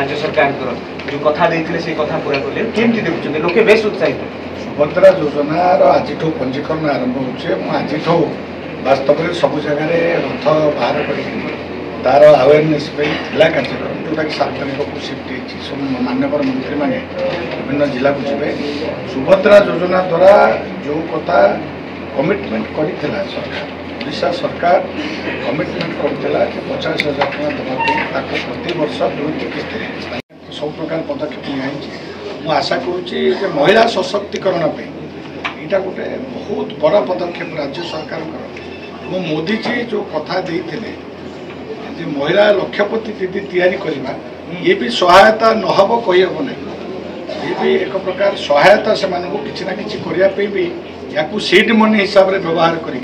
राज्य सरकार जो कथा देते से कथा पूरा कले केमती देखुं लोके बेस उत्साहित सुभद्रा योजनार आज पंजीकरण आरंभ होज वास्तव में सब जगह रथ बाहर कर तार अवेयरनेस कार्यक्रम जोटा कि 7 तारीख को शिफ्ट सब माननीय मंत्री मैंने विभिन्न जिला को जी सुभद्रा योजना द्वारा जो कथा कमिटमेंट करता सरकार ओडिशा सरकार कमिटमेंट करता कि 50,000 टका देवा प्रति वर्ष 2 किस्त सब प्रकार पदक्षेप नि आशा करुच्ची महिला सशक्तिकरण यहाँ गोटे बहुत बड़ा पदक्षेप राज्य सरकार मोदी जी जो कथा देते महिला लक्षपति दीदी तैयारी करवा ये भी सहायता नहब कहीहब ना ये भी एक प्रकार सहायता से किसी ना कि करने भी या सीड मनी हिसाब से व्यवहार कर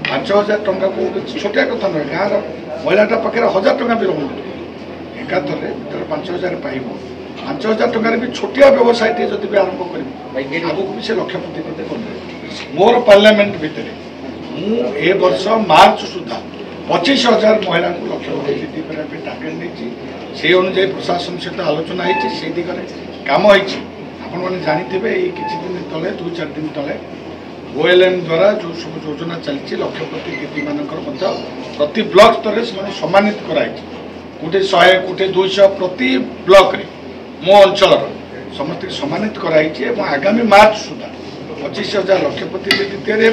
5,000 टंका को छोटिया कथा नुहे गाँव महिलाटा पाखे 1,000 टंका भी रोक एकाथर 5,000 पाइब 5,000 टंकार भी छोटिया व्यवसाय जब भी आरंभ कर आगे भी से लक्षपति दीदी कर मोर पार्लियामेंट भितर मुझे वर्ष मार्च सुधा 25,000 महिला को लक्षपति दीदी करने टार्गेट नहीं से अनुजाई प्रशासन सहित आलोचना होती दिगरे कम होने जानते किसी दिन तले 2-4 दिन तले OLM द्वारा जो सब योजना चलती लक्षपति दीदी मानकर प्रति ब्लॉक स्तर से सम्मानित कराई कोटे 100 कोटे 200 प्रति ब्लॉक रे मो अंचल समस्त सम्मानित कराई आगामी मार्च सुधा 25,000 लक्षपति दीदी तैयारी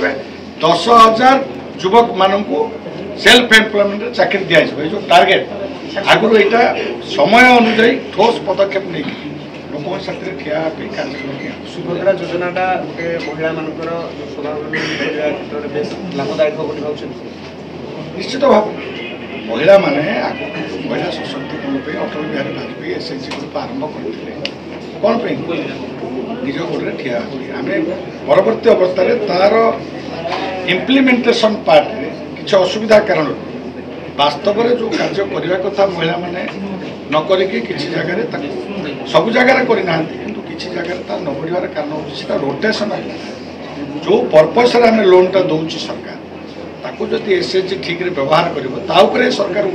10,000 युवक मानू सेल्फ एम्प्लॉयमेंट चाकरी दिया जो टार्गेट आगुरी यहाँ समय अनुजाई ठोस पदक्षेप नहीं लोक साथी ठिया कार्यक्रम सुभद्रा योजनाटा गोटे महिला मानकर क्षेत्र में बेस लाभदायक निश्चित भाव महिला माने महिला सशक्तिकरण अटल बिहारी वाजपेयी SHG ग्रुप आरंभ करते कौन निज गोड़े ठिया आम परवर्ती अवस्था तार इम्प्लीमेंटेशन पार्ट किसी असुविधा कारण वास्तव में जो कार्य करने कथा महिला मैंने न करिकी किसी जगह सब जगह करना किसी जगह न बढ़िया कारण होता रोटेशन जो पर्पस आम लोनटा दौर सरकार ताकू जदि SHG ठीक व्यवहार कर सरकार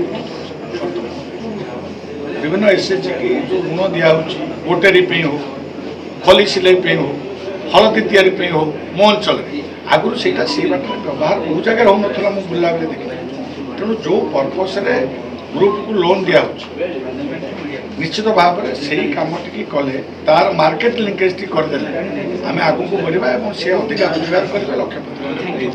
विभिन्न SHG की जो ऋण दिया गोटेरी हो खली सिलाई हो हलदी तैयारी हो मो अंचल आगुरी से बाटे व्यवहार बहुत जगह हो ना मुझे बुला बेले देखी तेणु जो पर्पस ग्रुप को लोन दिया निश्चित भाव में से कम टी कले तार मार्केट लिंकेज टी करदे आम आगू को बढ़ा और सी अधिक रोजगार करेंगे लक्ष्यपति।